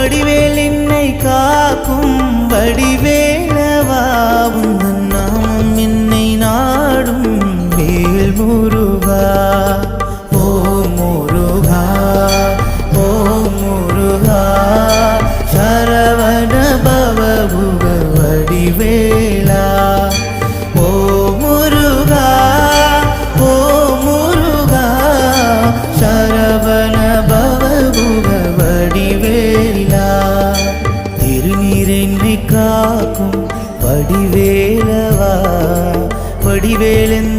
வடிவேல் என்னை காக்கும் வடிவேலவா உந்தன் நாமம் என்னை நாடும் வேல் முருகா ஓ முருகா ஓ முருகா சரவண பவ புக வடிவேலா ஓ முருகா ஓ முருகா சரவண பவ புக வடிவேலா திருநீர் என்னை காக்கும் வடிவேலவா வடிவேலன்